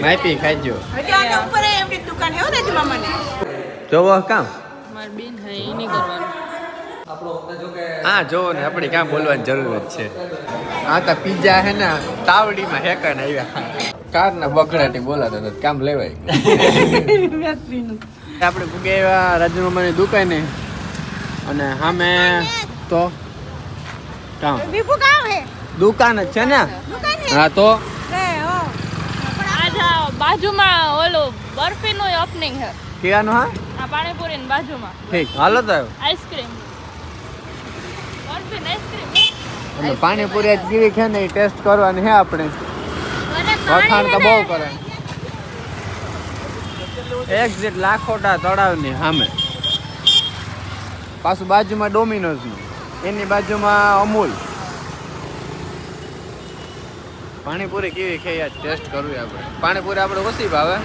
માપી ખાજો હજી ઉપર એમની દુકાન હે ને મામાને જોવો કામ માર બેન હે ઈ નહીં કરવાનું. હા જોવો ને આપણે કામ બોલવાની જરૂર જ છે. આ તો પીઝા હે ને તાવડીમાં હેકન આવ્યા કાર ના બકડાટી બોલાતા હતા કામ લેવાય. આપણે પૂગે આવ્યા રાજમામાની દુકાને અને સામે તો કામ વિભુ કામ હે દુકાન જ છે ને. દુકાન હે હા તો રે હો આજ બાજુમાં ઓલું બરફીનું ઓપનિંગ છે. કેવાનું હા આ પાણીપુરીની બાજુમાં ઠીક હાલો તો આઈસ્ક્રીમ બરફીન આઈસ્ક્રીમ અને પાણીપુરી કેવી છે ને એ ટેસ્ટ કરવાની છે આપણે. વખાણ તો બહુ કરે. એક્ઝેક્ટ લાખોટા તળાવની સામે પાછું બાજુમાં ડોમિનોઝનું એની બાજુમાં અમૂલ. પાણીપુરી કેવી છે યાર ટેસ્ટ કરવી આપણે. પાણીપુરી આપણે ઓછી ભાવે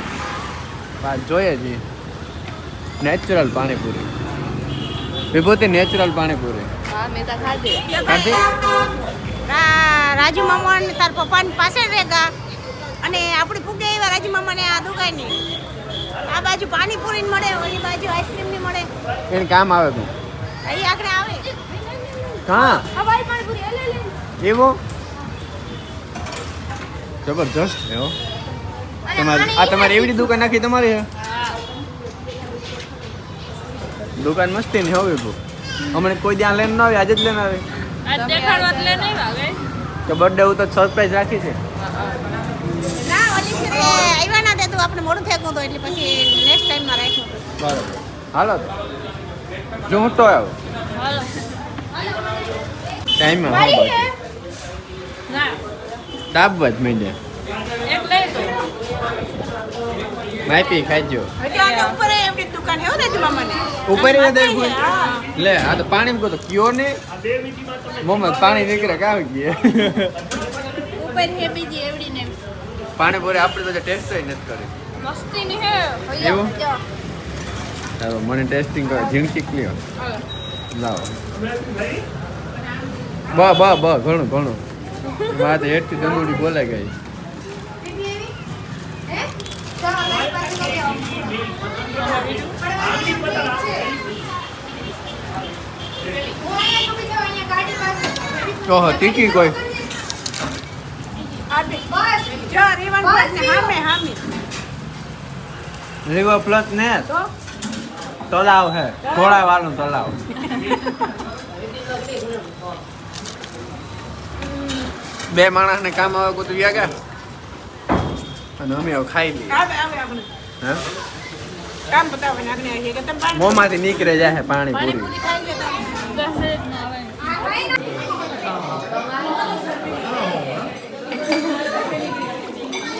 જોઈએ છીએ નેચરલ પાણીપુરી. વિભૂતિ નેચરલ પાણીપુરી હા મેં તો ખાધી. રાજુ મામા ને તાર પપ્પાની પાસે રેગા અને આપણી ફૂગે આવ્યા રાજુ મામાને આ દુકાનની આ બાજુ પાણીપુરી મળે ઓલી બાજુ આઈસ્ક્રીમ ની મળે એને કામ આવે તું અહીં આગળ આવે હા હવાઈ પાણીપુરી લે એવો જબરજસ્ત છે હો. તમારી આ તમારી એવડી દુકાન નાખી તમારી હે? દુકાન મસ્તી ની હવે બહુ હમણાં કોઈ ત્યાં લઈને ના આવે આજે જ લઈને આવે આજ દેખાડવા જ લે નહીં આવે કે બર્થડે હું તો સરપ્રાઈઝ રાખી છે. ના ઓલી છે રે આવ્યા ના તે તું આપણે મોડું ફેંકવું તો એટલે પછી નેક્સ્ટ ટાઈમ માં રાખ્યું બરાબર હાલો તો જો હું તો આવ્યો હાલો ટાઈમમાં હા બાકી ના દાબવા જ માંડ્યા એક લઈ તો માપી ખાજો હજી આ ઉપર એમની દુકાન હે રાજુ મામાને ઉપર એ દે લે આ તો પાણી કો તો કયો ને મોમાં પાણી નીકળે કાવ ગયે ઉપર હે બીજી એવડી ને પાણી પૂરે આપણે તો ટેસ્ટ નથી કરી મસ્તી ની હે એવું? ચાલો મને ટેસ્ટિંગ કરો ઝીણકી લ્યો લાવો બ ઘણું ઘણું વાત હેઠથી દંડુડી બોલાઈ ગઈ. ઓહો ટીકી કોઈ જો રીવન હામે હામે રિવર પ્લસ ને તો તલાવ હે ઘોડા વાળું તલાવ. બે માણસ ને કામ આવે કુતું ગયા ગયા અને અમે હવે ખાઈ લઈએ. આવે આપણે હે કામ બતાવે ને આપણે કે તમે પાણી મોંમાંથી નીકળે જાય પાણી પૂરી. પાણીપુરી ખાઈ લેતા દસ ના આવે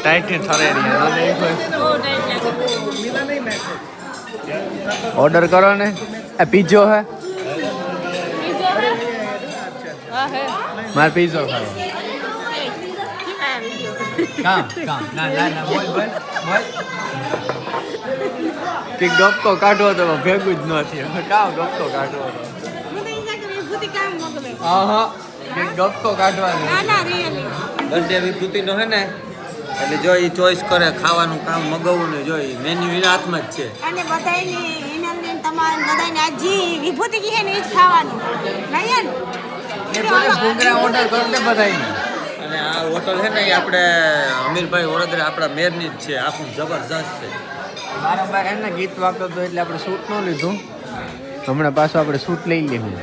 ટાઈટ ને ઠરે બહુ ટાઈટ લાગે. ઓર્ડર કરો ને આ પીઝો હે પીઝો હે હા હે મારે પીઝો ખાવો. કામ ના બોલ કે ગપકો કાઢવો તો ભેગું જ નથી કામ ગપકો કાઢવો તો હું તો ઈજા કે વિભૂતિ કામ મોકલે હા કે ગપકો કાઢવાનો ના ના રિયલી બર્થડે વિભૂતિ નો હે ને એટલે જો એ ચોઈસ કરે ખાવાનું કામ મગાવવું ને જો એ મેન્યુ એના હાથમાં જ છે. અને બધાયને હિનલને તમારે બધાયને આજી વિભૂતિ કી હે ને ઈ જ ખાવાનું નહીં એ પોતે ભૂંગળા ઓર્ડર કરી દે બધાયને. અને આ હોટલ છે ને એ આપણે અમીરભાઈ વડોદરા આપણા મેરની જ છે. આખું જબરજસ્ત છે. વારંવાર એને ગીત વાગતો હતો એટલે આપણે શૂટ ન લીધું. હમણાં પાછું આપણે શૂટ લઈ લીધું.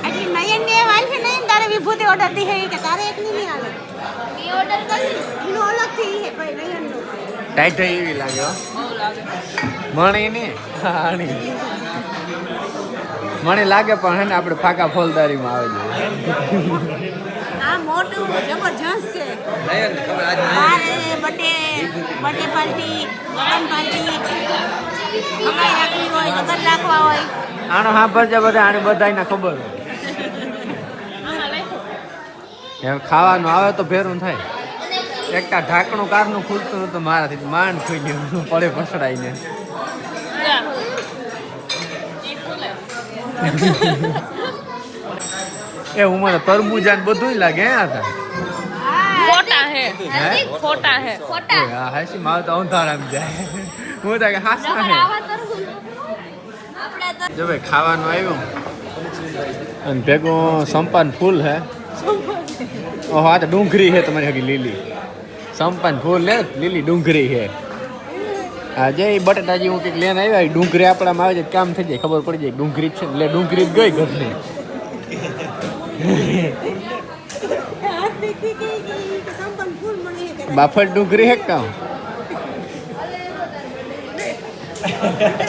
આટલી નયન ને વાલ છે નહીં તારે વિભૂતિ ઓર્ડર દી હે કે તારે એક નહીં આવે ઈ ઓર્ડર કરી એનો અલગ થી હે ભાઈ નયન નો ટાઈટ થઈ એવી લાગે હો. બહુ લાગે મણી ને હાણી મને લાગે પણ હે ને આપણે ફાકા ફોલદારીમાં આવે છે. આ મોટું જબરજસ્ત છે નયન ખબર આજ બર્થડે પાર્ટી લગ્ન પાર્ટી મકાઈ રાખવી હોય લગ્ન રાખવા હોય આનો હા ભરજે બધા આને બધાને ખબર હોય. આમાં લખો એમ ખાવાનું આવે તો ફેરું થાય. એકતા ઢાંકણું કારનું ખુલતું નતું મારાથી માંડ થઈ ગયું પડે પસડાઈને. જા ઈ ખુલે એ ઉંમરે તરબૂજા ને બધું લાગે હે આ થાય. મોટા है હે खोटा है ખોટા હા હાસી મારે તો અંધારામ જાય હું તો કે હાસા હે આપણે તો જો ભાઈ ખાવાનું આવ્યું અને ભેગું સંપાન ફૂલ હે ઓહો આ તો ડુંગળી હે તમારી હગી લીલી સંપાન ફૂલ ને લીલી ડુંગળી હે હા જે બટાટાજી હું કંઈક લઈને આવ્યા ડુંગળી આપણામાં આવે છે કામ થઈ જાય ખબર પડી જાય ડુંગળી જ છે એટલે ડુંગળી જ ગઈ ઘરની હાથ દેખી કે સંપન્ન ફૂલ મળી કે બાફર ડુંગળી હે કામ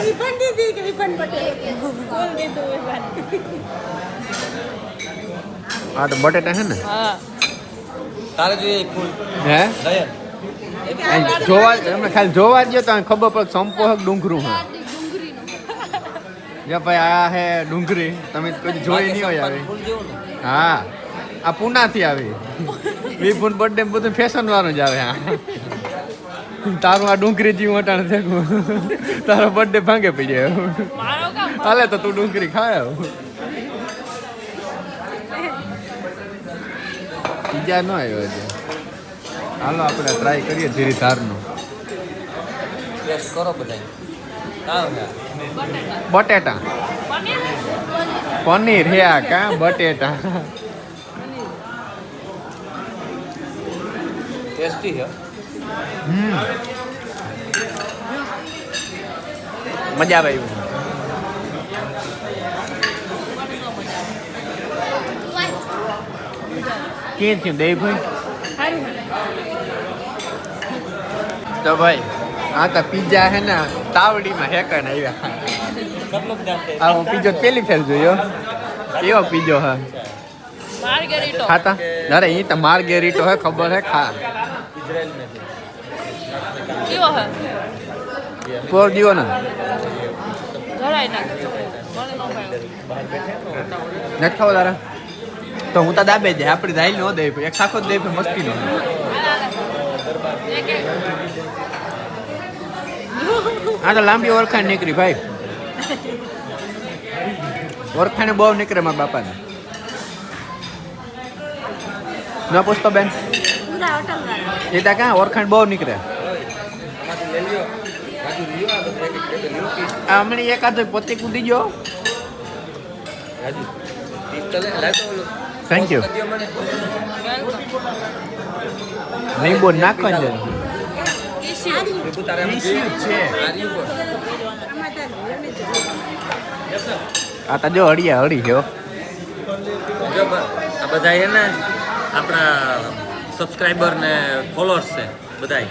વિપન દીદી કે વિપન પટેલ बोल दे दो बात હા તો બટેટા હે ને हाँ તારે જોઈએ એ ફૂલ હે દયા અહીં જોવા એમને ખાલી જોવા જ તો ખબર પડે સંપો હે કે ડુંગરું હે જો ભાઈ આ હે ડુંગળી તમે કોઈ જોઈ નહીં હોય આવી ફૂલ જેવું ને હા આ પુનાથી આવી વિપુન બર્થડે બધું ફેશન વાળું જ આવે હા તારું આ ડુંગળી જીવ અટાણ થયું તારો બર્થડે ભાંગે પડી જાય मारो का હાલે તો તું ડુંગળી ખાય બીજા ન આવ્યો છે હાલો આપણે ટ્રાય કરીએ ધીરે ધારનું ટેસ્ટ કરો બધા કામ હે બટેટા पनीर પનીર હે આ કા બટેટા ટેસ્ટી હે મજા આવે એવું કેમ થયું દહીં ભાઈ તો ભાઈ આ તો પીઝા હે ને તાવડીમાં હેકણ આવ્યા કેટલું બધા આ હું પીઝો પેલી ફેર જોયો કેવો પીઝો હે मार्गेरिटो ખાતા અરે એ તો માર્ગેરીટો હે ખબર હે ખા ઇઝરાયલ મેથી क्यों है પોર દીવો ને जराई ना મને નો ભાઈ નથી ખાવો તારા તો હું તો દાબે જાય આપણે દાઈ નો દે એક સાખો જ દે મસ્તી નો एक આ તો લાંબી ઓળખાણ નીકળી ભાઈ ઓળખાણ બહુ નીકળે મારા બાપાને ન પૂછતો બેન પૂરા હોટલ વાળા એ તા ક્યાં ઓળખાણ બહુ નીકળે આમાંથી લઈ લ્યો બાજુ લ્યો આ બધું એક એક લ્યો પીસ આ હમણાં એકાદ પોતે કૂદી ગયો રાજુ પીસ તો લે લાવ તો ઓલું Thank you. કરી દ્યો મને નહીં બોલ નાખવા જ બીજું તારે આમ ઈસ્યુ છે. આ રહ્યું કોણ? આ તો જો હળિયા હળી છે હો. જો આ બધા એ ને આપણા સબસ્ક્રાઇબર ને ફોલોઅર્સ છે બધાય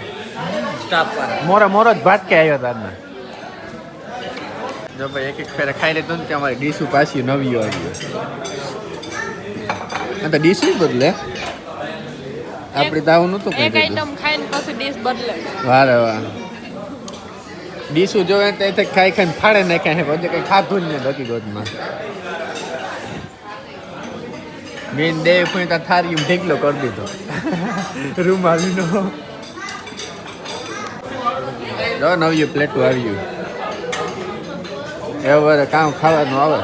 સ્ટાફ વાળા મોરો જ ભાટકે આવ્યો હતા આજના જો ભાઈ એક એક ફેરે ખાઈ લેતો ને કે અમારી ડીશું પાછી નવી આવી આ તો ડીશ નહીં બદલે આપણે તો આવું નહોતું એક કઈ આઈટમ ખાઈને પછી ડીશ બદલે વારે વાહ ડીશું જોવે તો એ ખાઈ ખાઈને ફાડે નાખ્યા છે પછી કંઈ ખાધું જ નહીં હકીકતમાં મેન દેવ કોઈ ત્યાં થારી ઢીકલો કરી દીધો રૂમાલીનો જો નવી પ્લેટું આવ્યું એવું બધે કામ ખાવાનું આવે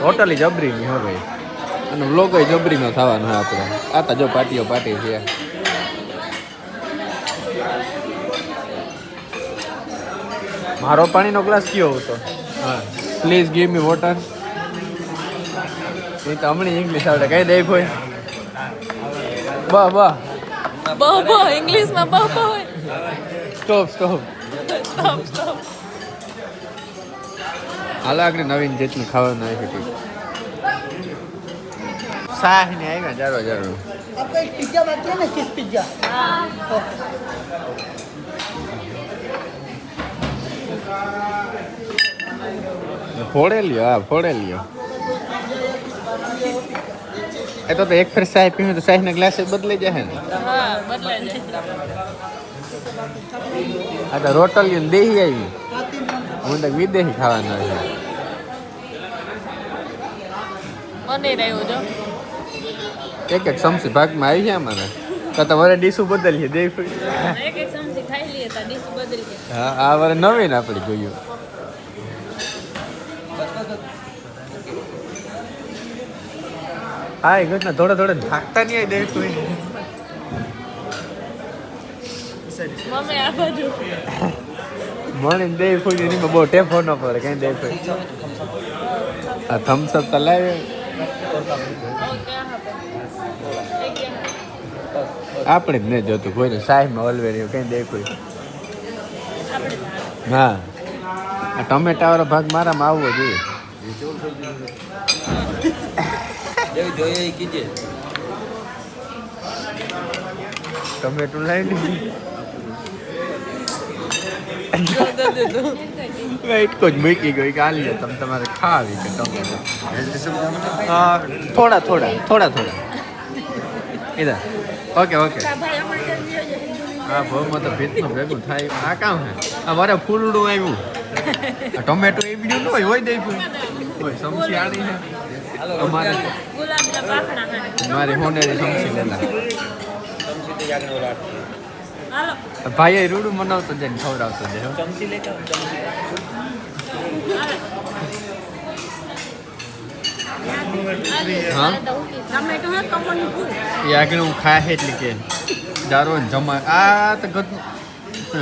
હોટલ જબરીની હો ભાઈ અને વ્લોગ જબરીનો થવાનો હોય આપણે આ તો જો પાર્ટીઓ પાર્ટી છે મારો પાણીનો ગ્લાસ કયો હતો હા પ્લીઝ ગીવ મી વોટર એ તો હમણાં ઇંગ્લિશ આવડે કઈ દે ભાઈ બહ બહુ ઇંગ્લિશમાં બહુ હોય સ્ટોપ સ્ટોપ હાલ આગળ નવીન જેટલું ખાવાનું આવી શકે શાહ ને આવ્યા જારો જારો आपका एक पिज्जा बाकी है ना चीज पिज्जा ફોડે લ્યો હા ફોડે લ્યો એ તો એક ફેર શાહ પીવું તો શાહ ના ગ્લાસ બદલાઈ જાય ને હા બદલાઈ જાય આ તો રોટલી દેહી આવી હું તો વિદેશી ખાવાનું આવે પનીર આવ્યું જો એક એક ચમચી ભાગમાં આવી છે અમારે તો તમારે ડીશું બદલીએ દે એક એક ચમચી ખાઈ લઈએ તો ડીશ બદલી જાય હા આ વારે નવીન આપણે જોયું હા એ ઘટના થોડા થોડા થાકતા નહીં આવી દે કોઈ મમ્મી આ બાજુ મને દે ફૂલ એની બહુ ટેફો ન પડે કઈ દે ફૂલ આ થમ્સ અપ તલાવે આપણે જ નહીં જોતું કોઈને સાહેબમાં ઓલવેરી કઈ દે કોઈ હા આ ટમેટા વાળો ભાગ મારામાં આવવો જોઈએ જોઈએ એ કીજે ટમેટું લઈ લીધું વેઇટ જ મૂકી ગઈ કે આલી તમે તમારે ખાવી કે ટમેટો હા થોડા થોડા થોડા થોડા ઇધર ઓકે ઓકે હા બહુમાં તો ભીતનું ભેગું થાય આ કામ હે આ મારે ફૂલડું આવ્યું આ ટમેટો એ બીજું ન હોય દઈ હોય સમસી આણી છે અમારે ગુલાબના પાખડા ખાને મારી હોનેરી સમસી લેલા હાલો ભાઈ રૂડું મનાવતો જાય ને ખવડાવતો જાય હો. ચમચી લેતા હા ટમેટો હે કપડનું ફૂલ એ આગળ હું ખાય એટલી કે દારો જમા આ તો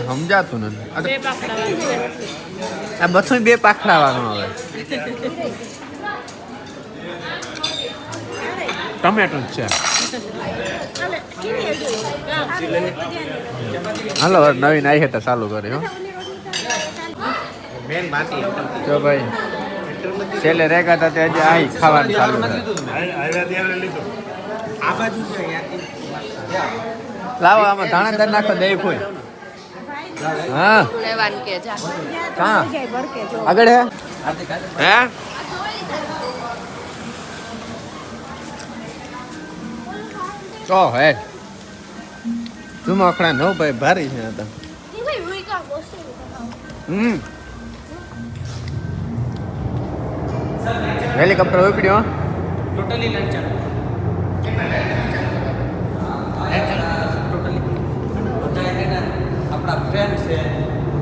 સમજાતું નથી આ તો બે પાખડા વાળું આ બધું બે પાખડાવાનું આવે ટમેટો જ છે હાલો હવે નવીન આવી હતા ચાલુ કરી હો જો ભાઈ છેલ્લે રેગા હતા તે હજી આઈ ખાવાનું ચાલુ લાવો આમાં ધાણા નાખો દહીં ફૂલ હા લેવાનું કે જા કાં આગળ હે હે તો હે તું અખડા નો ભાઈ ભારી છે આ તો હેલિકોપ્ટર ઉપડ્યો ટોટલી લંચન આપણા ફ્રેન્ડ છે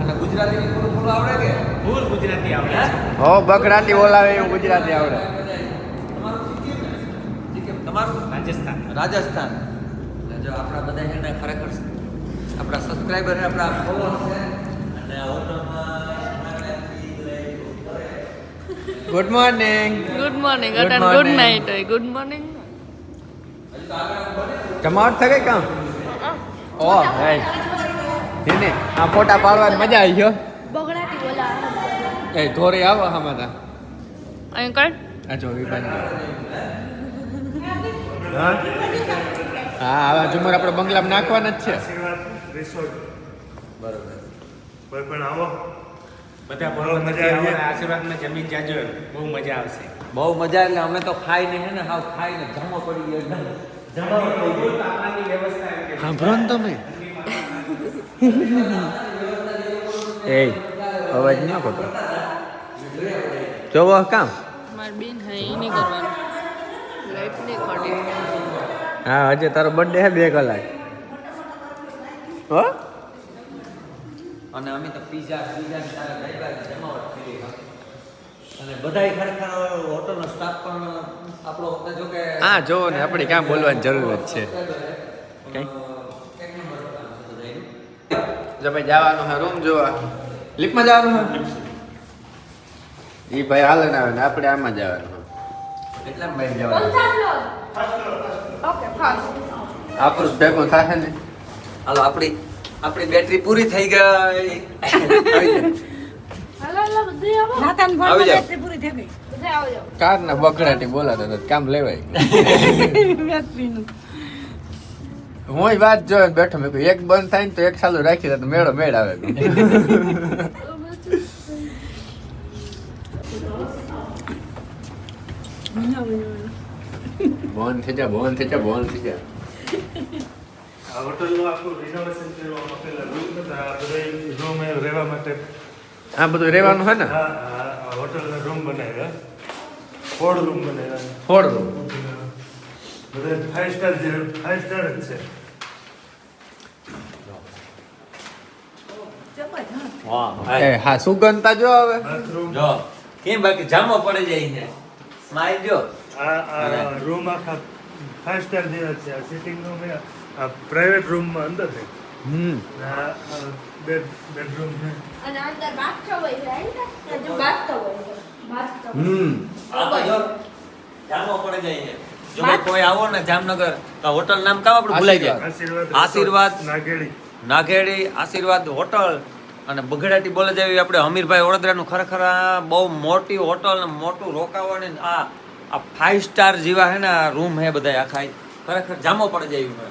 અને ગુજરાતી થોડું થોડું આવડે કે ફૂલ ગુજરાતી આવડે હો બકરાતી બોલાવે એવું ગુજરાતી આવડે તમારું રાજસ્થાન રાજસ્થાન જો આપણા બધા છે ને ખરેખર આપણા સબસ્ક્રાઈબર છે આપણા ફોલોઅર છે અને good morning good morning Good અટન morning. Good night હોય ગુડ મોર્નિંગ જમાવટ થઈ ગઈ કામ ઓ હે એને આ ફોટા પાડવાની મજા આવી ગયો બગડાટી બોલા એ ધોરી આવો હમારા અહીં કર આ જો વિભાન હા હા આવા ઝુમર આપણે બંગલામાં નાખવાના જ છે બરોબર કોઈ પણ આવો બધા બહુ મજા આવે આશીર્વાદમાં જમીન જાજો બહુ મજા આવશે બહુ મજા એટલે અમે તો ખાઈને છે ને હાવ ખાઈને જમો પડી ગયો એકદમ જમાવટ થઈ ગઈ તાપમાનની વ્યવસ્થા એમ કે સાંભળો ને તમે એ અવાજ ન કરતો જોવો કામ માર બેન હે ઈ નહીં કરવાનું લાઈટ નહીં ખોટી હા આજે તારો બર્થડે હે 2 કલાક હો અને અમે તો પીઝા જમાવટ થઈ ગઈ અને બધાય ખરેખર હોટલનો સ્ટાફ પણ આપણો જો કે હા જોવો ને આપણે કામ બોલવાની જરૂર જ છે કઈ જો ભાઈ જવાનું હે રૂમ જોવા લિફ્ટમાં જવાનું હે ઈ ભાઈ હાલે ના આવે ને આપણે આમાં જવાનું હે એટલા ભાઈ જવાનું આપણું જ ભેગું થશે ને હાલો આપણી બેટરી પૂરી થઈ ગઈ આવી જાય હાલો હાલો બધું આવો નાતાન આવી ફોન જાઓ. બેટરી પૂરી થઈ ગઈ બધા આવો જાઓ કાર ના બકરાટી બોલાતા હતા કામ લેવાય બેટરીનું હું વાત જોઈને બેઠો મેં કીધું એક બંધ થાય ને તો એક ચાલુ રાખી દે તો મેળ આવે બોન થઈ જા બોન થઈ જા બોન થઈ જા આ હોટલનું આખું રિનોવેશન કરવામાં પેલા રૂમ હતા આ બધા રૂમ રહેવા માટે આ બધું રહેવાનું હે ને હા આ હોટલના રૂમ બનાવ્યા 4 રૂમ બનાવ્યા ફોડ દો બધા 5 સ્ટાર જ છે એ હા સુગંધતા જો હવે બાથરૂમ જો કેમ બાકી જામો પડી જાય છે સ્માઈલ જો આ રૂમ આખા 5 સ્ટાર જેવા છે. આ સિટિંગ રૂમ એ આ પ્રાઇવેટ રૂમમાં અંદર છે. આ બેડરૂમ છે. અને અંદર બાથટબ હોય છે જો બાથટબ હોય છે બાથટબ આ તો જો જામો પડે જાય છે. જો કોઈ આવો ને જામનગર તો હોટલ નામ કામ આપણે ભૂલાઈ જાય. આશીર્વાદ નાગેડી આશીર્વાદ હોટલ અને બગડાટી બોલે જેવી આપણે હમીરભાઈ વડોદરાનું ખરેખર આ બહુ મોટી હોટલ ને મોટું રોકાવાની આ 5 સ્ટાર જેવા હે ને રૂમ હે બધા આખા ખરેખર જામો પડે જાય એવી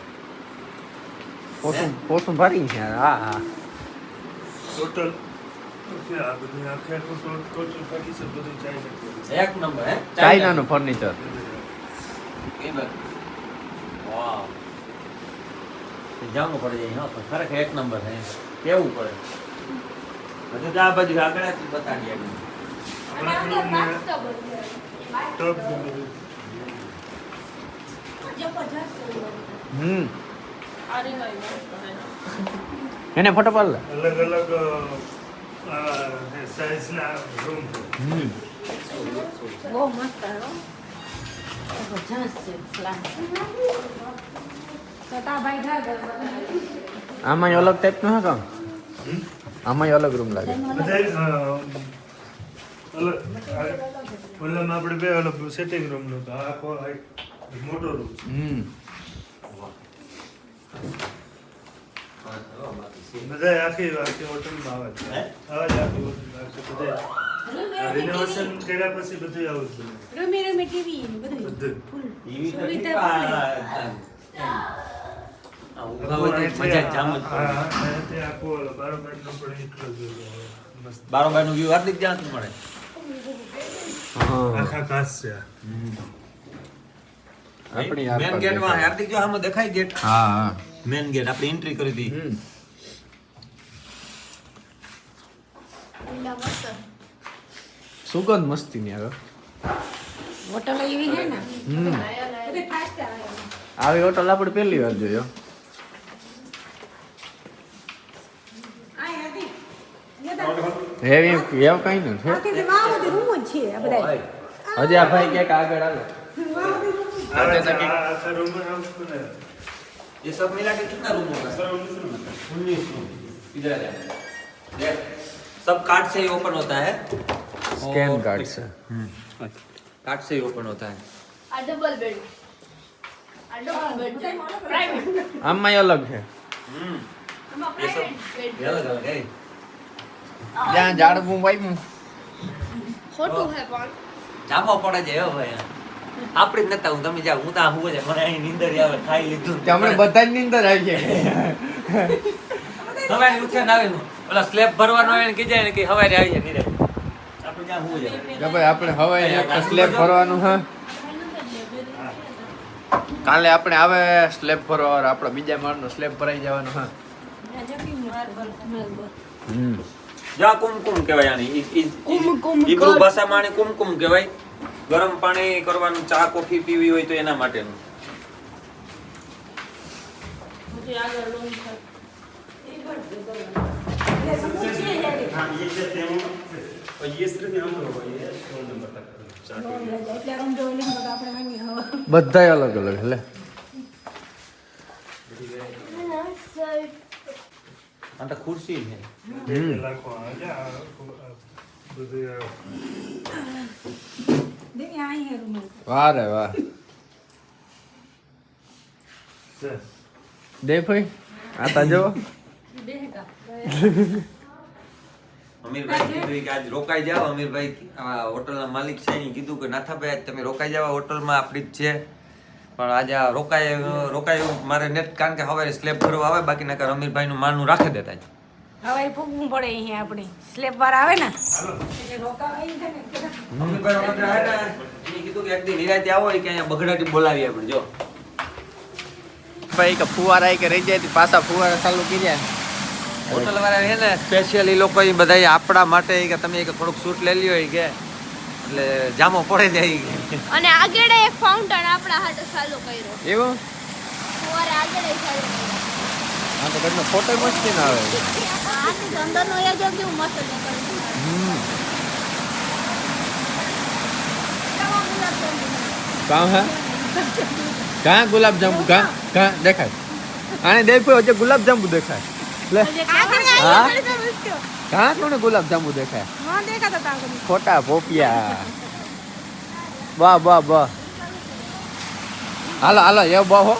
પોસું ભરી છે હા ટોટલ આ બધું આખે ટોટલ ફર્નિચર બધું ચાઇના એક નંબર હે ચાઇનાનું ફર્નિચર. વાહ જામો પડે જાય હા પણ ખરેખર એક નંબર હે કેવું પડે હજુ તો આ બાજુ આગળ જ બતાડીએ અને અંદર બાથટબ હોય છે ટોપ જબરજસ્ત આ રીવાય એને ફોટો પાડ લે. અલગ અલગ સાઇઝના રૂમ છે. બહુ મસ્ત હે જબરજસ્ત છે પ્લાન તો તા ભાઈ જા આમાં અલગ ટાઈપનું હે કામ આમાં અલગ રૂમ લાગે. બધા અલગ ઓલામાં આપણે બે અલગ સેટિંગ રૂમ નું આખો મોટો રૂમ છે. બધા આખી હોટલમાં આવે છે. આવે છે આખી હોટલમાં બધા રિનોવેશન કર્યા પછી બધું આવું જ બને. રૂમી ટીવી બધું બધું એવી તો ઠીક આ ઉભા હોય તો મજા જ જામ જ પડે. તે આખો બારોબારનો પણ એટલો જ મસ્ત બારોબારનું વ્યૂ હાર્દિક જ્યાંથી મળે આખા કાચ છે આ. આપણી મેન ગેટ માં હાર્દિક જો આમાં દેખાય ગેટ હા મેન ગેટ આપણે એન્ટ્રી કરી હતી સુગંધ મસ્તી ની આવે. હોટલ એવી છે ને આવી હોટલ આપણે પહેલી વાર જોયો. હેવી એવું કઈ નથી. રૂમ જ છે આ બધા હજી આ ભાઈ ક્યાંક આગળ હાલે. આવે છે આખા રૂમમાં આવું બને. ये सब मिला के कितना रूम होगा 19 रूम इधर आ जा देख सब कार्ड से ही ओपन होता है સ્કેન કાર્ડ છે. कार्ड से ही ओपन होता है આ ડબલ બેડ પ્રાઇવેટ આમાં અલગ છે. આમાં ये सब પ્રાઇવેટ ये अलग अलग है જ્યાં ઝાડવું વાવ્યું ખોટું હે પણ જામો પડે છે હો ભાઈ આપણી જ નતા હું તમે જાવ હું તો હું છે મને અહીં નીંદર આવે ખાઈ લીધું તમને બધા ની અંદર આવી જાય. હવે ઉઠે ના આવે ઓલા સ્લેબ ભરવાનો આવે ને કીધે ને કે હવારે આવી જાય નીરે આપણે જ્યાં હું જાય કે ભાઈ આપણે હવે એક સ્લેબ ભરવાનું છે. કાલે આપણે આવે સ્લેબ ભરવા આપણા બીજા માળનો સ્લેબ ભરાઈ જવાનો છે. જા કુમકુમ કહેવાય આની ઈબ્રુ ભાષામાં આને કુમકુમ કહેવાય ગરમ પાણી કરવાનું ચા કોફી પીવી હોય તો એના માટેનું પછી આગળ રૂમ છે બધા અલગ અલગ એટલે આ તો ખુરશી છે લાખો આવે આ બધું વાહ રે વાહ. છે. દે ભાઈ આ તા જો અમીરભાઈ કીધું કે આજ રોકાઈ જાઓ અમીરભાઈ આ હોટલના માલિક છે એને કીધું કે નાથાભાઈ આજ તમે રોકાઈ જાઓ હોટલમાં આપણી જ છે પણ આજે આ રોકાય મારે નેટ કારણ કે હવે સ્લેબ ભરવા આવે બાકી નકર અમીરભાઈનું માનનું રાખી દેતા જ હવે ફૂગવું પડે અહીંયા આપણે સ્લેબ વાર આવે ને એટલે રોકાવાય ને અમીરભાઈ વડોદરા આવ્યા ને એને કીધું કે એક દી નિરાંતે આવો કે અહીંયા બગડાટી બોલાવી આપણે જો ભાઈ કે ફુવારા કે રહી જાય પાછા ફુવારા ચાલુ કરી જાય. હોટલ વાળા છે ને સ્પેશિયલ એ લોકો બધા આપણા માટે કે તમે થોડુંક શૂટ લઈ લ્યો કે એટલે જામો પડે જાય અને આગળ એક ફાઉન્ટેન આપણા હાટે ચાલુ કર્યો એવું સવારે આગળ ચાલુ કર્યો હા તો ઘરનો ફોટો મસ્તી ના આવે. આની અંદરનો એ જો કેવું મસ્ત દેખાય કામ હે કहाँ गुलाब जामुन कहाँ देखाय आने देखो वच्चे गुलाब जामुन देखाय ले हाँ कहाँ तूने गुलाब जामुन देखाय हाँ देखा था ताको खोटा पोपिया वाह वाह वाह हालो हालो ये बहो